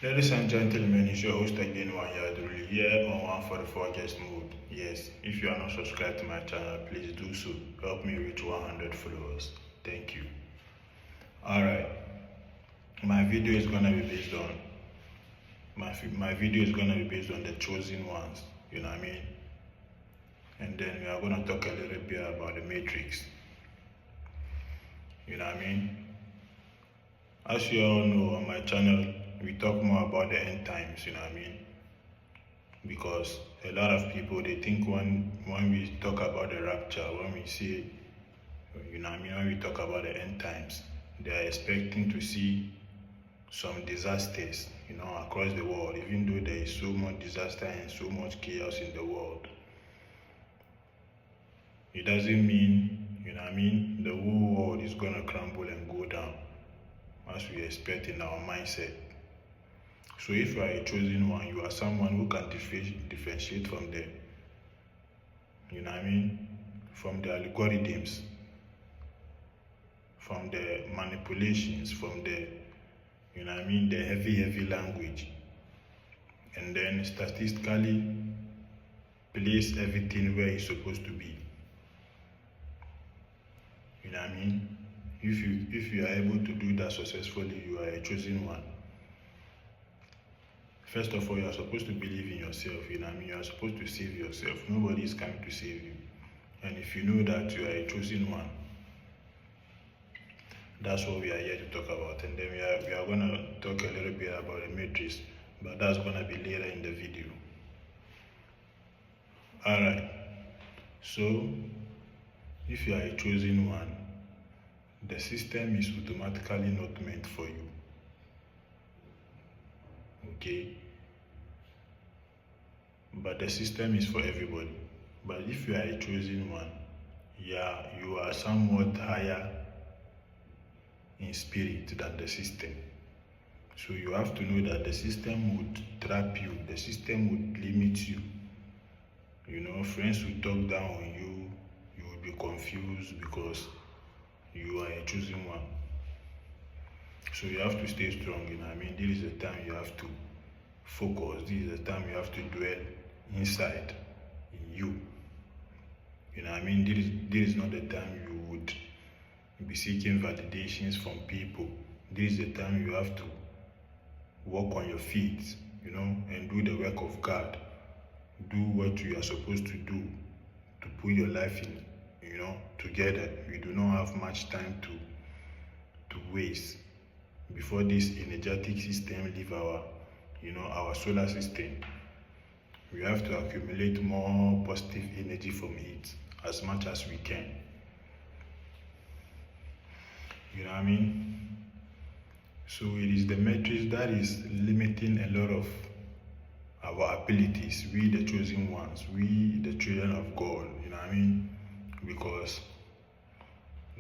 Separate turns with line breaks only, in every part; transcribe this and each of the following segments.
Ladies and gentlemen, it's your host again, Wanyaduli, here on 144 guest mode. Yes, if you are not subscribed to my channel, please do so. Help me reach 100 followers. Thank you. Alright, my video is gonna be based on my video is gonna be based on the chosen ones. You know what I mean? And then we are gonna talk a little bit about the matrix. You know what I mean? As you all know, on my channel, we talk more about the end times, you know what I mean? Because a lot of people, they think when we talk about the rapture, when we say, you know what I mean, when we talk about the end times, they are expecting to see some disasters, you know, across the world, even though there is so much disaster and so much chaos in the world. It doesn't mean, you know what I mean, the whole world is gonna crumble and go down as we expect in our mindset. So if you are a chosen one, you are someone who can differentiate from the, you know what I mean, from the algorithms, from the manipulations, from the, you know what I mean, the heavy language, and then statistically place everything where it's supposed to be. You know what I mean? If you are able to do that successfully, you are a chosen one. First of all, you are supposed to believe in yourself, you know what I mean? You are supposed to save yourself. Nobody is coming to save you. And if you know that you are a chosen one, that's what we are here to talk about. And then we are gonna talk a little bit about the matrix, but that's gonna be later in the video. Alright. So if you are a chosen one, the system is automatically not meant for you. Okay? But the system is for everybody. But if you are a chosen one, yeah, you are somewhat higher in spirit than the system. So you have to know that the system would trap you, the system would limit you. You know, friends will talk down on you, you will be confused because you are a chosen one. So you have to stay strong, you know what I mean? This is the time you have to focus, this is the time you have to dwell inside in you. You know what I mean? This is not the time you would be seeking validations from people. This is the time you have to walk on your feet, you know, and do the work of God. Do what you are supposed to do to put your life in, you know, together. We do not have much time to waste before this energetic system leave our, you know, our solar system. We have to accumulate more positive energy from it as much as we can. You know what I mean? So it is the matrix that is limiting a lot of our abilities, we the chosen ones, we the children of God, you know what I mean? Because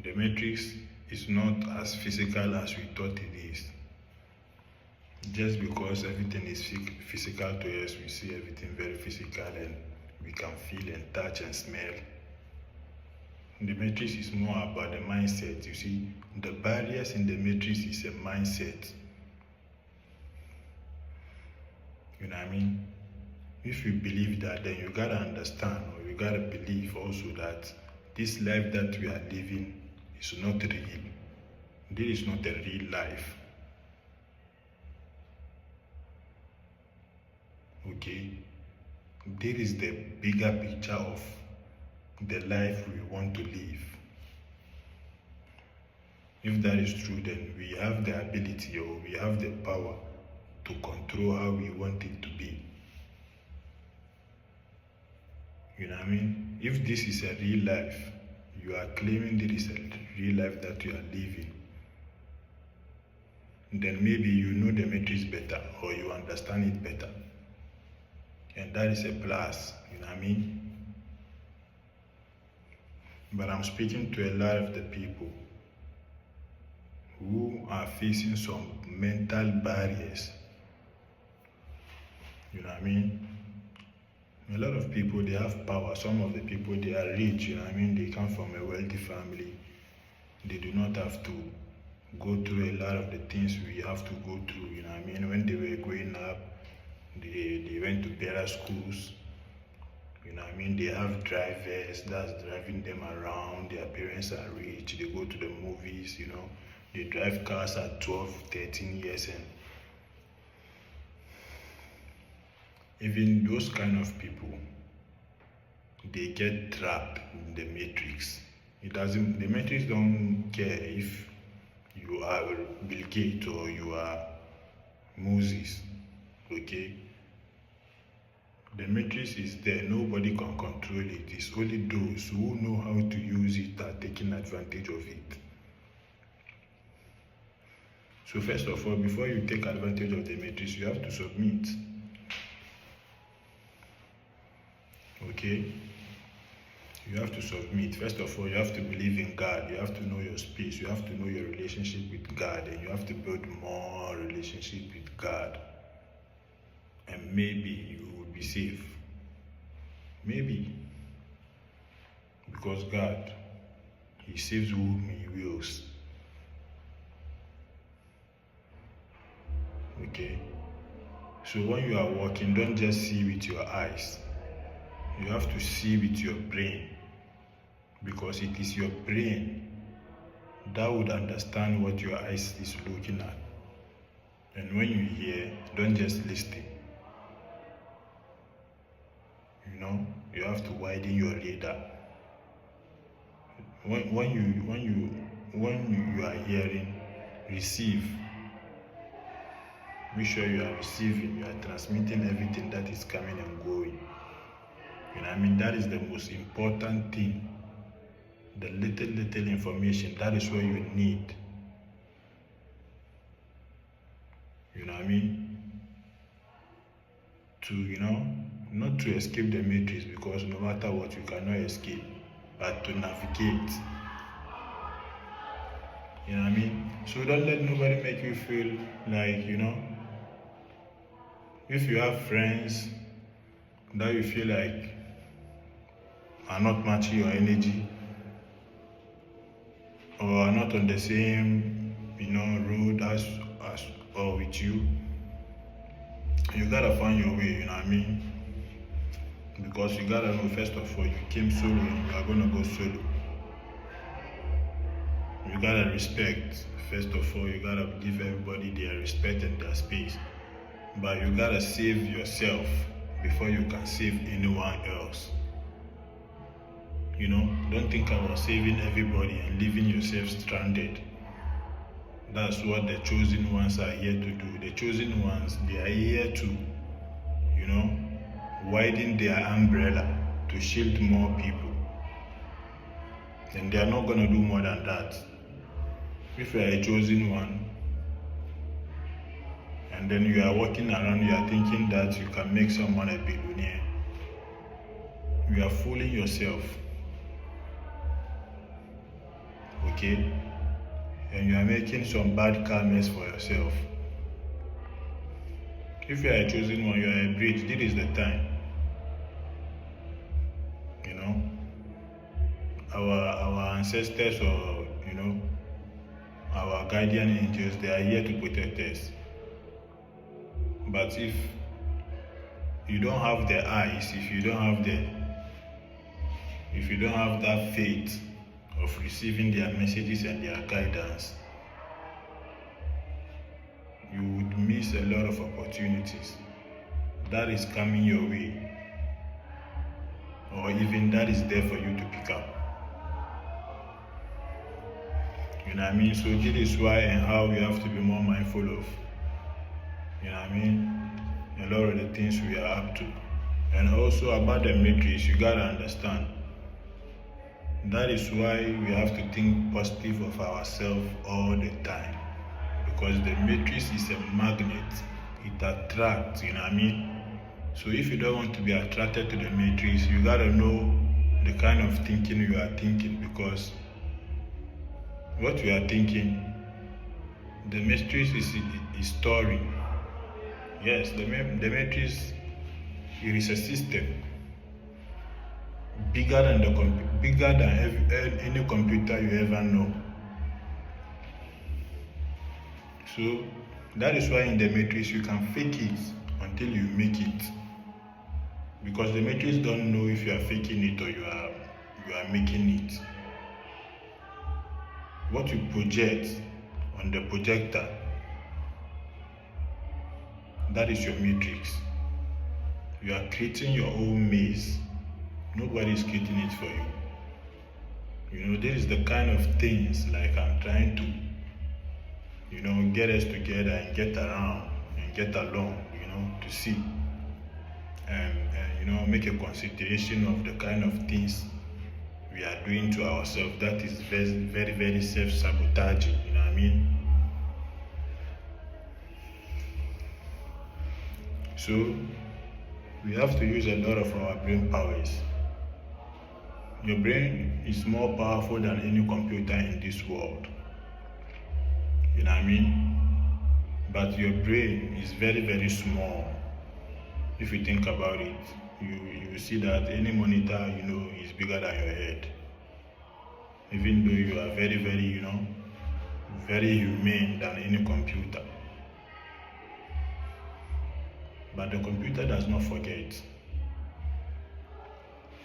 the matrix is not as physical as we thought it is. Just because everything is physical to us, we see everything very physical and we can feel and touch and smell. The matrix is more about the mindset. You see, the barriers in the matrix is a mindset. You know what I mean? If you believe that, then you gotta understand, or you gotta believe also that this life that we are living is not real. This is not a real life. Okay? This is the bigger picture of the life we want to live. If that is true, then we have the ability or we have the power to control how we want it to be. You know what I mean? If this is a real life, you are claiming this is a real life that you are living, then maybe you know the matrix better or you understand it better. And that is a plus, you know what I mean? But I'm speaking to a lot of the people who are facing some mental barriers. You know what I mean? A lot of people, they have power. Some of the people, they are rich, you know what I mean? They come from a wealthy family. They do not have to go through a lot of the things we have to go through, you know what I mean? When they were growing they went to better schools. You know what I mean? They have drivers that's driving them around. Their parents are rich. They go to the movies, you know. They drive cars at 12, 13 years, and even those kind of people, they get trapped in the matrix. The matrix don't care if you are Bill Gates or you are Moses, okay? The matrix is there, nobody can control it. It's only those who know how to use it are taking advantage of it. So first of all, before you take advantage of the matrix, you have to submit. Okay? You have to submit. First of all, you have to believe in God. You have to know your space. You have to know your relationship with God. And you have to build more relationship with God. And maybe you will be safe. Maybe. Because God, He saves whom He wills. Okay? So when you are walking, don't just see with your eyes. You have to see with your brain. Because it is your brain that would understand what your eyes is looking at. And when you hear, don't just listen. You know, you have to widen your radar. When you are hearing, receive. Make sure you are receiving, you are transmitting everything that is coming and going. You know what I mean? That is the most important thing. The little information, that is what you need. You know what I mean? To, you know, not to escape the matrix, because no matter what, you cannot escape, but to navigate. You know what I mean? So don't let nobody make you feel like, you know, if you have friends that you feel like are not matching your energy, or are not on the same, you know, road as or with you, you gotta find your way, you know what I mean? Because you gotta know, first of all, you came solo and you are gonna go solo. You gotta respect. First of all, you gotta give everybody their respect and their space. But you gotta save yourself before you can save anyone else. You know, don't think about saving everybody and leaving yourself stranded. That's what the chosen ones are here to do. The chosen ones, they are here to, you know, widen their umbrella to shield more people. And they are not going to do more than that. If you are a chosen one, and then you are walking around, you are thinking that you can make someone a billionaire, you are fooling yourself. Okay? And you are making some bad karmas for yourself. If you are a chosen one, you are a bridge, this is the time. You know? Our ancestors, or, you know, our guardian angels, they are here to protect us. But if you don't have the eyes, if you don't have that faith of receiving their messages and their guidance, you would miss a lot of opportunities that is coming your way, or even that is there for you to pick up. You know what I mean? So this is why and how we have to be more mindful of, you know what I mean, a lot of the things we are up to. And also about the matrix, you gotta understand, that is why we have to think positive of ourselves all the time. Because the matrix is a magnet, it attracts, you know what I mean? So if you don't want to be attracted to the matrix, you gotta know the kind of thinking you are thinking, because what we are thinking, the matrix is storing. Yes, the matrix, it is a system bigger than any computer you ever know. So that is why in the matrix you can fake it until you make it. Because the matrix don't know if you are faking it or you are making it. What you project on the projector, that is your matrix. You are creating your own maze. Nobody is creating it for you. You know, this is the kind of things like I'm trying to, you know, get us together and get around and get along, you know, to see and you know, make a consideration of the kind of things we are doing to ourselves. That is very, very, very self-sabotaging, you know what I mean? So we have to use a lot of our brain powers. Your brain is more powerful than any computer in this world. You know what I mean? But your brain is very, very small. If you think about it, you see that any monitor, you know, is bigger than your head. Even though you are very, very, you know, very humane than any computer. But the computer does not forget.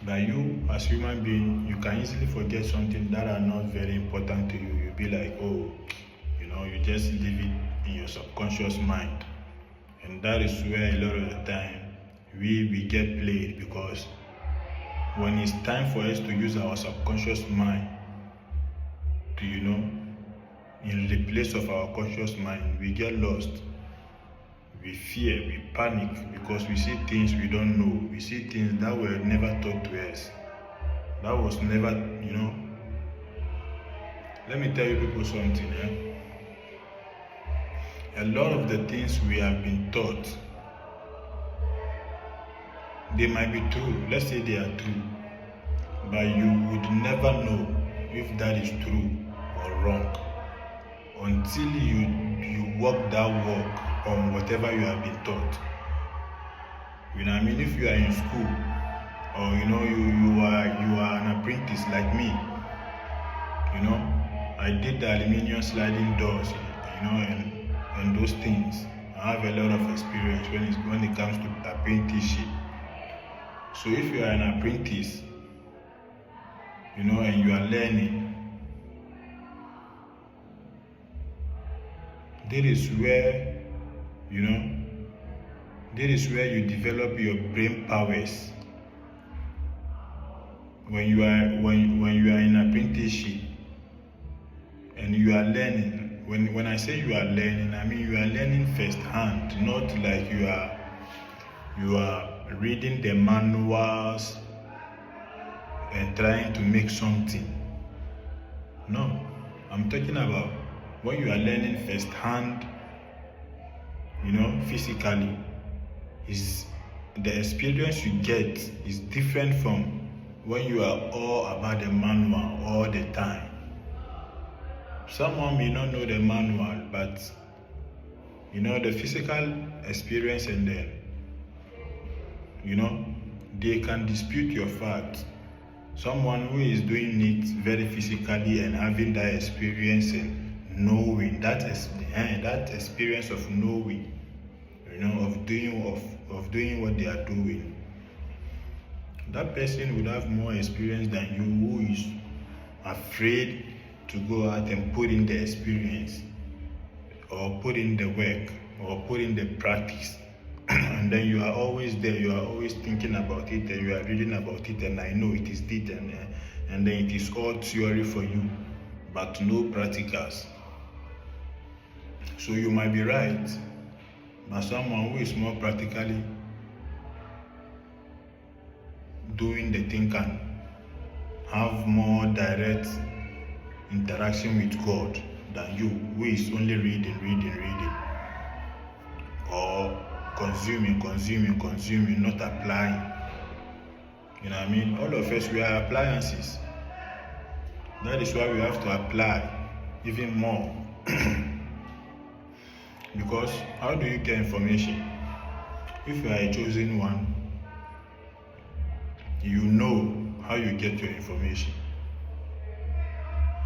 But you, as human being, you can easily forget something that are not very important to you. You'll be like, oh, you know, you just leave it in your subconscious mind. And that is where a lot of the time we get played, because when it's time for us to use our subconscious mind to, you know, in the place of our conscious mind, we get lost. We fear, we panic, because we see things we don't know. We see things that were never taught to us. That was never, you know. Let me tell you people something, A lot of the things we have been taught, they might be true. Let's say they are true. But you would never know if that is true or wrong until you walk that walk on whatever you have been taught. You know what I mean? If you are in school, or you know, you are an apprentice like me, you know, I did the aluminium sliding doors, you know, and those things. I have a lot of experience when it comes to apprenticeship. So if you are an apprentice, you know, and you are learning, that is where, you know, that is where you develop your brain powers. When you are in apprenticeship and you are learning, when I say you are learning, I mean you are learning firsthand, not like you are reading the manuals and trying to make something. No, I'm talking about when you are learning firsthand, you know, physically. Is the experience you get is different from when you are all about the manual all the time. Someone may not know the manual, but you know, the physical experience, and then, you know, they can dispute your fact. Someone who is doing it very physically and having that experience and knowing that experience of knowing, you know, of doing what they are doing, that person would have more experience than you, who is afraid to go out and put in the experience, or put in the work, or put in the practice. And then you are always there, you are always thinking about it, and you are reading about it, and I know it is this, and then it is all theory for you, but no practicals. So you might be right, but someone who is more practically doing the thing can have more direct interaction with God than you, who is only reading, or consuming, not applying. You know what I mean? All of us, we are appliances. That is why we have to apply even more. Because how do you get information? If you are a chosen one, you know how you get your information.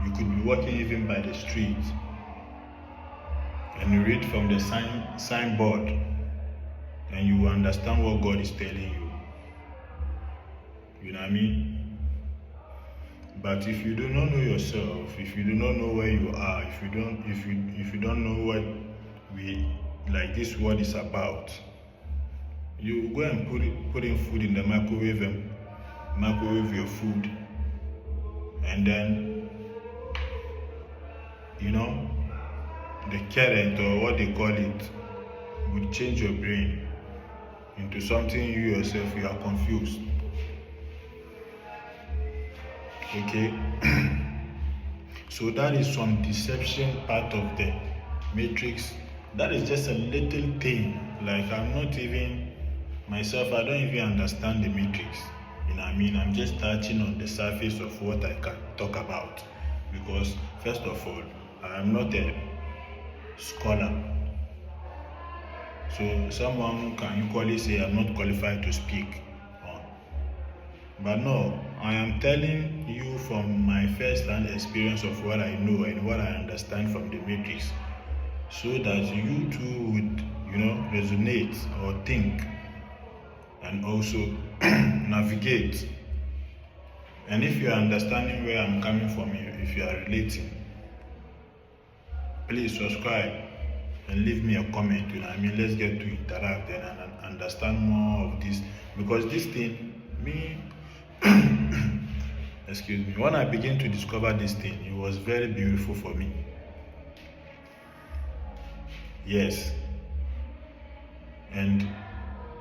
You could be walking even by the street and you read from the signboard, and you understand what God is telling you. You know what I mean? But if you do not know yourself, if you do not know where you are, if you don't know what this world is about, you go and put in food in the microwave and microwave your food, and then the current, or what they call it, will change your brain into something you yourself you are confused. Okay. So that is some deception part of the matrix. That is just a little thing. Like, I'm not even myself, I don't even understand the matrix. You know what I mean? I'm just touching on the surface of what I can talk about. Because first of all, I am not a scholar. So someone can equally say I'm not qualified to speak on. But no, I am telling you from my first-hand experience of what I know and what I understand from the matrix, so that you too would, resonate or think and also navigate. And if you are understanding where I'm coming from, if you are relating, please subscribe and leave me a comment. You know what I mean? Let's get to interact and understand more of this, because this thing, excuse me, when I began to discover this thing, it was very beautiful for me. Yes. And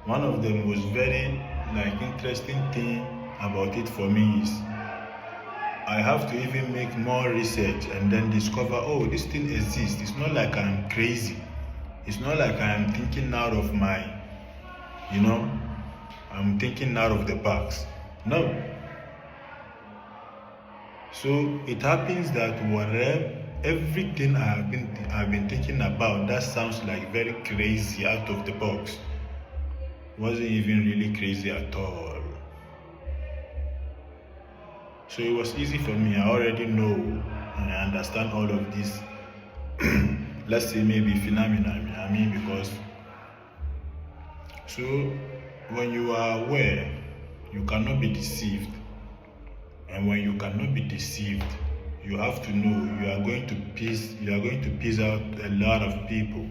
one of the most very interesting thing about it for me is I have to even make more research and then discover, oh, this thing exists. It's not like I'm crazy. It's not like I am thinking out of my, I'm thinking out of the box. No. So it happens that everything I've been thinking about that sounds like very crazy, out of the box, wasn't even really crazy at all. So it was easy for me. I already know and I understand all of this. Let's say maybe phenomena. Because so when you are aware, you cannot be deceived. And when you cannot be deceived, you have to know you are going to piece out a lot of people.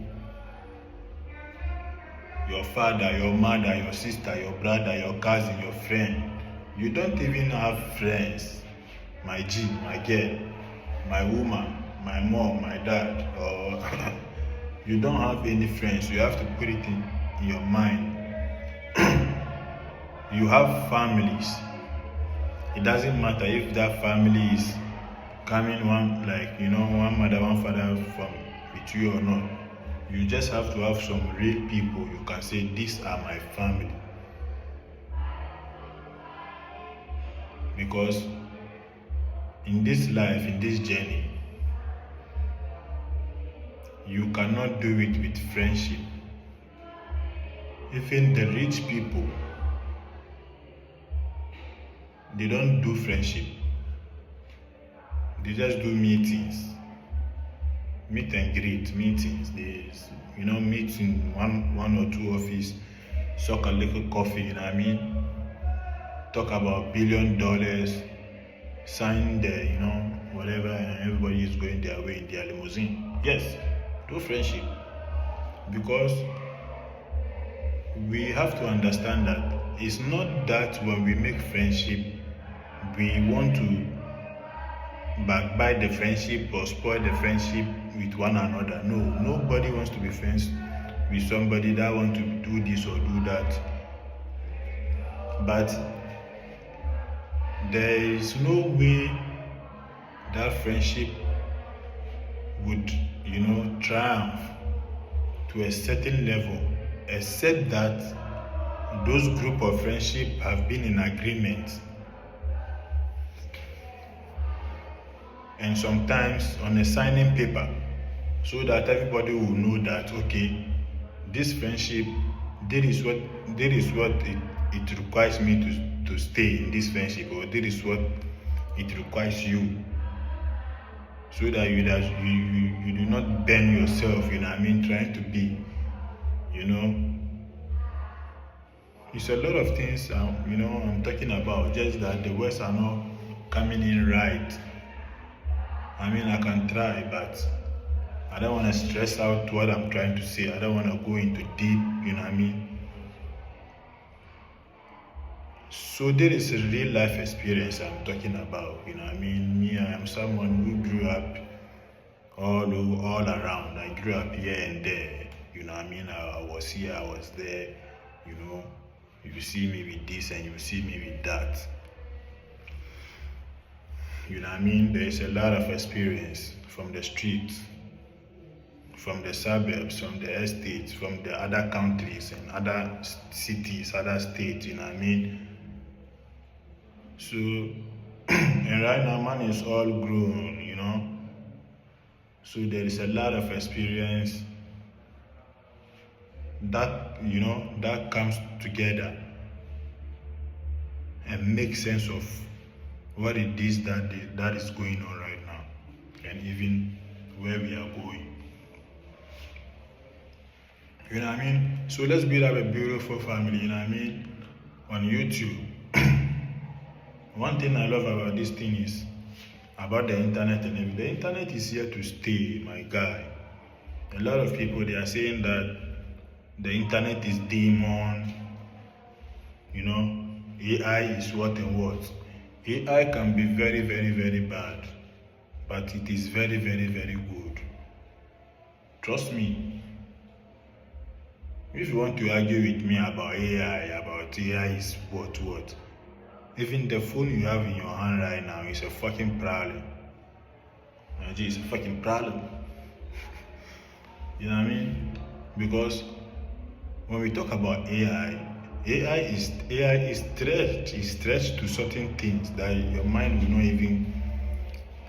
Your father, your mother, your sister, your brother, your cousin, your friend. You don't even have friends. My G, my girl, my woman, my mom, my dad, or you don't have any friends. You have to put it in your mind. You have families. It doesn't matter if that family is coming one mother, one father from with you or not. You just have to have some real people. You can say, these are my family. Because in this life, in this journey, you cannot do it with friendship. Even the rich people, they don't do friendship. They just do meetings. Meet and greet meetings. They meet in one or two office, suck a little coffee, talk about $1 billion, sign the, whatever, and everybody is going their way in their limousine. Yes, do friendship. Because we have to understand that it's not that when we make friendship, we want to backbite the friendship or spoil the friendship with one another. No, nobody wants to be friends with somebody that wants to do this or do that. But there is no way that friendship would, triumph to a certain level, except that those group of friendship have been in agreement. And sometimes on a signing paper, so that everybody will know that, okay, this friendship, that is what it requires me to stay in this friendship, or that is what it requires you, so that you do not burn yourself, trying to be, It's a lot of things, I'm talking about, just that the words are not coming in right. I mean, I can try, but I don't want to stress out what I'm trying to say. I don't want to go into deep, you know what I mean? So there is a real life experience I'm talking about, you know what I mean? Me, I am someone who grew up all around. I grew up here and there, you know what I mean? I was here, I was there, you know. You see me with this and you see me with that. You know what I mean? There is a lot of experience from the streets, from the suburbs, from the estates, from the other countries and other cities, other states, you know what I mean? So, and right now, man is all grown, you know? So there is a lot of experience that, that comes together and makes sense of what it is that is going on right now and even where we are going. You know what I mean? So let's build up a beautiful family, you know what I mean? On YouTube. One thing I love about this thing is about the internet and everything. The internet is here to stay, my guy. A lot of people, they are saying that the internet is demon, you know, AI is what and what. AI can be very, very, very bad, but it is very, very, very good. Trust me. If you want to argue with me about AI is what, even the phone you have in your hand right now is a fucking problem. It's a fucking problem. You know what I mean? Because when we talk about AI is stretched to certain things that your mind will not even.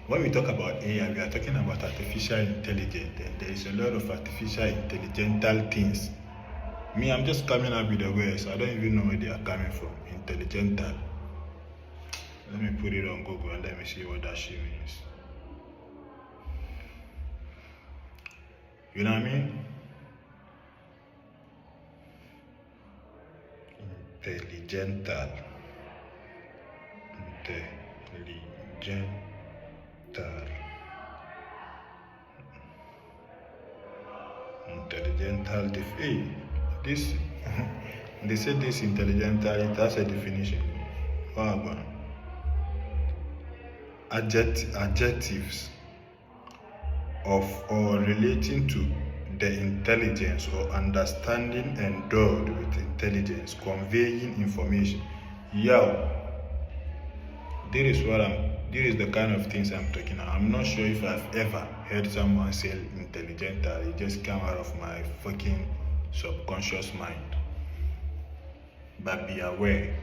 When we talk about AI, we are talking about artificial intelligence, and there is a lot of artificial intelligental things. Me, I'm just coming up with the words. I don't even know where they are coming from. Intelligental. Let me put it on Google and let me see what that shit means. You know what I mean? Intelligental. Intelligental. Hey, this. They said this intelligental. It has a definition. Wow, adjectives of or relating to the intelligence or understanding endowed with intelligence, conveying information. Yo, this is the kind of things I'm talking about. I'm not sure if I've ever heard someone say intelligental. It just came out of my fucking subconscious mind. But be aware.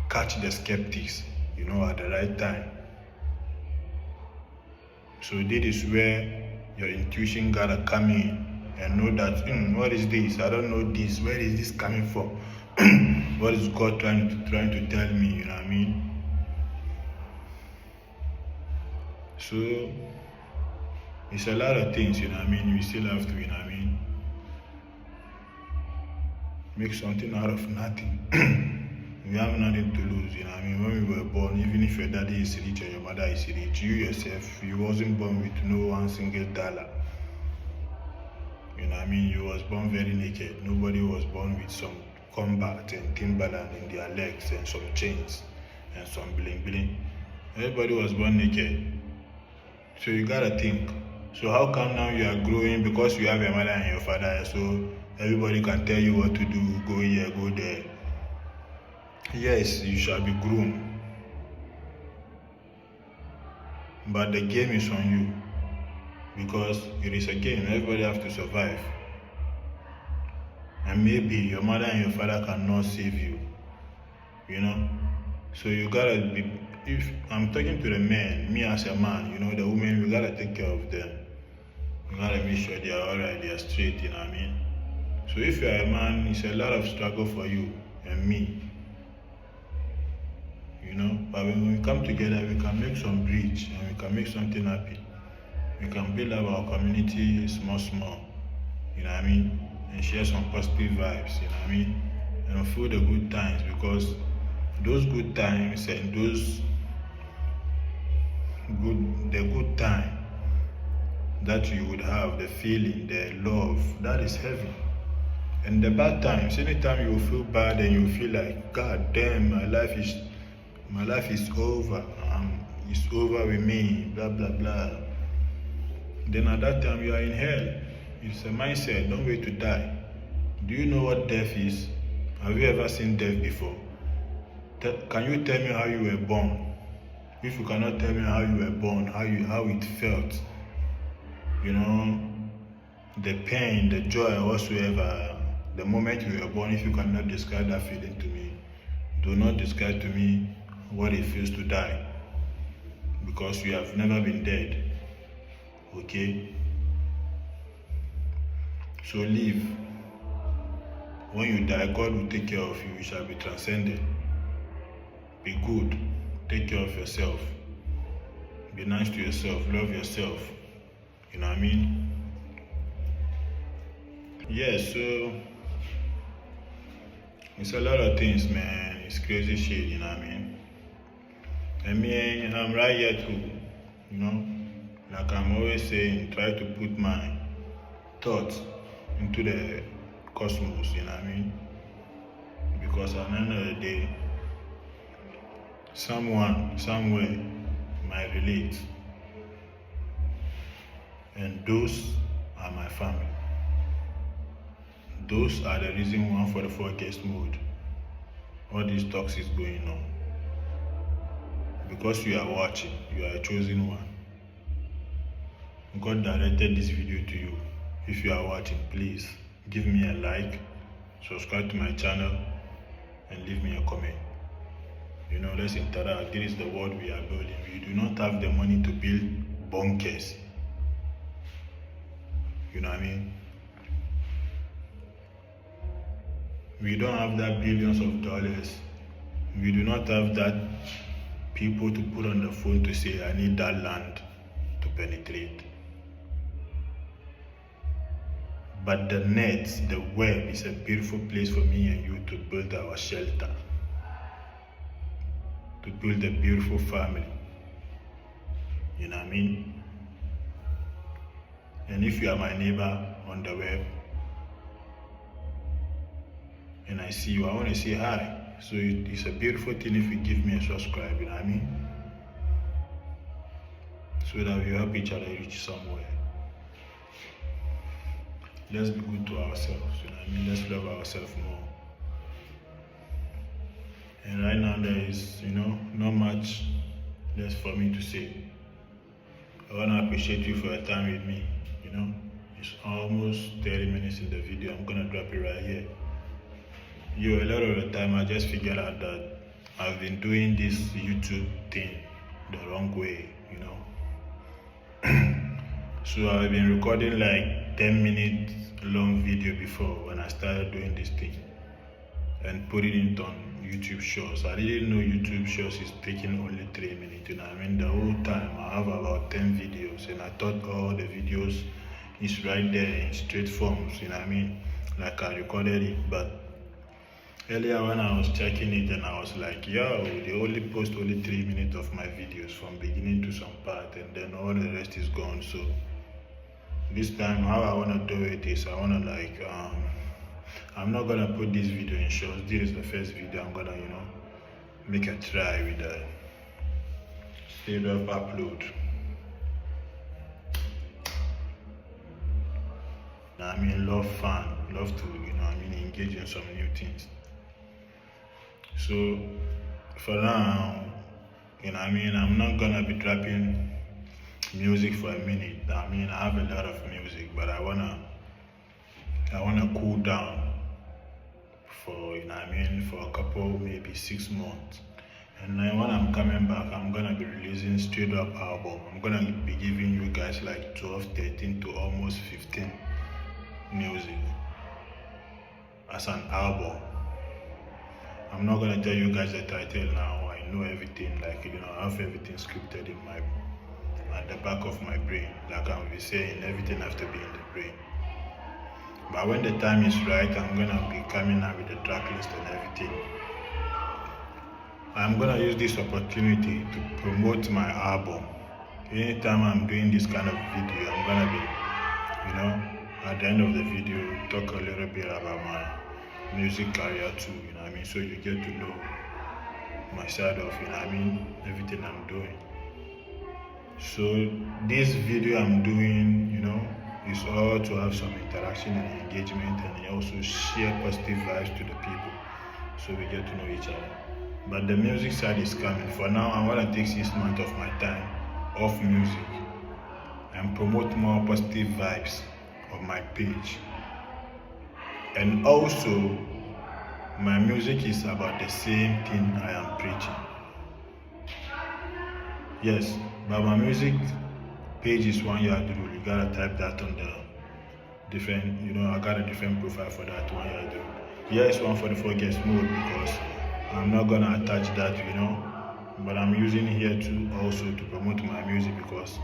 Catch the skeptics, at the right time. So this is where your intuition gotta come in and know that, what is this? I don't know this. Where is this coming from? What is God trying to tell me? You know what I mean? So it's a lot of things, you know what I mean? We still have to, you know what I mean, make something out of nothing. We have nothing to lose, you know what I mean? When we were born, even if your daddy is rich or your mother is rich, you yourself, you wasn't born with no one single dollar. You know what I mean? You was born very naked. Nobody was born with some combat and Timberland in their legs and some chains and some bling bling. Everybody was born naked. So you gotta think. So how come now you are growing because you have a mother and your father, so everybody can tell you what to do, go here, go there? Yes, you shall be groomed. But the game is on you. Because it is a game, everybody has to survive. And maybe your mother and your father cannot save you. So you gotta be, if I'm talking to the men, me as a man, the women, we gotta take care of them. You gotta make sure they are alright, they are straight, you know what I mean? So if you are a man, it's a lot of struggle for you and me. But when we come together, we can make some bridge and we can make something happen. We can build up our community small, you know what I mean? And share some positive vibes, you know what I mean? and feel the good times, because those good times and the good time that you would have, the feeling, the love, that is heaven. And the bad times, anytime you feel bad and you feel like, God damn, my life is over, it's over with me, blah blah blah. Then at that time you are in hell. It's a mindset, don't wait to die. Do you know what death is? Have you ever seen death before? Can you tell me how you were born? If you cannot tell me how you were born, how it felt, the pain, the joy, whatsoever, the moment you were born, if you cannot describe that feeling to me, do not describe to me what it feels to die, because you have never been dead. Okay? So live. When you die, God will take care of you. You shall be transcended. Be good. Take care of yourself. Be nice to yourself. Love yourself. You know what I mean? Yeah, so it's a lot of things, man. It's crazy shit, you know what I mean? I mean, I'm right here to, like I'm always saying, try to put my thoughts into the cosmos, you know what I mean? Because at the end of the day, someone, somewhere might relate. And those are my family. Those are the reason 144 guest mode. All these talks is going on. Because you are watching, you are a chosen one. God directed this video to you. If you are watching, please give me a like, subscribe to my channel, and leave me a comment. Let's interact. This is the world we are building. We do not have the money to build bunkers. You know what I mean? We don't have that billions of dollars. We do not have that people to put on the phone to say, I need that land to penetrate. But the net, the web, is a beautiful place for me and you to build our shelter, to build a beautiful family. You know what I mean? And if you are my neighbor on the web and I see you, I want to say hi. So it's a beautiful thing if you give me a subscribe, you know what I mean? So that we help each other reach somewhere. Let's be good to ourselves, you know what I mean? Let's love ourselves more. And right now there is, not much less for me to say. I want to appreciate you for your time with me, It's almost 30 minutes in the video. I'm going to drop it right here. A lot of the time I just figured out that I've been doing this YouTube thing the wrong way, So I've been recording like 10-minute long video before when I started doing this thing and putting it on YouTube Shorts. I didn't know YouTube Shorts is taking only 3 minutes, The whole time I have about 10 videos and I thought all the videos is right there in straight forms, Like I recorded it, but earlier when I was checking it and I was like, yo, they only post only 3 minutes of my videos from beginning to some part and then all the rest is gone. So this time how I want to do it is I want to I'm not going to put this video in shorts. This is the first video I'm going to, make a try with the straight up upload. Love fun, love to, engage in some new things. So for now, I'm not gonna be dropping music for a minute. I have a lot of music, but I wanna cool down for for a couple, maybe 6 months. And then when I'm coming back, I'm gonna be releasing straight up album. I'm gonna be giving you guys like 12, 13 to almost 15 music as an album. I'm not gonna tell you guys the title now. I know everything, I have everything scripted at the back of my brain. Like I'm saying, everything has to be in the brain. But when the time is right, I'm gonna be coming out with the track list and everything. I'm gonna use this opportunity to promote my album. Anytime I'm doing this kind of video, I'm gonna be, at the end of the video, talk a little bit about my music career too, so you get to know my side of, everything I'm doing. So this video I'm doing, is all to have some interaction and engagement, and also share positive vibes to the people, so we get to know each other. But the music side is coming. For now, I want to take 6 months of my time off music and promote more positive vibes on my page. And also, my music is about the same thing I am preaching. Yes, but my music page is 1 yard rule. You gotta type that on the different, I got a different profile for that 1 yard rule. Here is 144 guest mode because I'm not gonna attach that, but I'm using here to also to promote my music because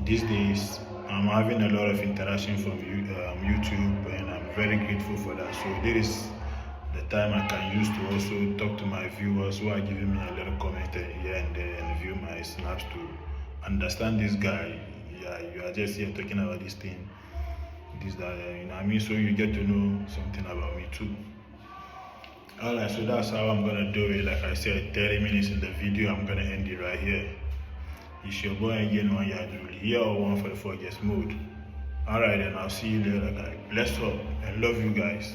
these days I'm having a lot of interaction from YouTube, and I'm very grateful for that. So this is the time I can use to also talk to my viewers who are giving me a little comment here and there and view my snaps to understand this guy. Yeah, you are just here talking about this thing, this, that, so you get to know something about me too. Alright, so that's how I'm gonna do it. Like I said, 30 minutes in the video, I'm gonna end it right here. It's your boy again, 1 yard rule here or 144 guest mode. Alright, then I'll see you later, guys. Bless up and love you guys.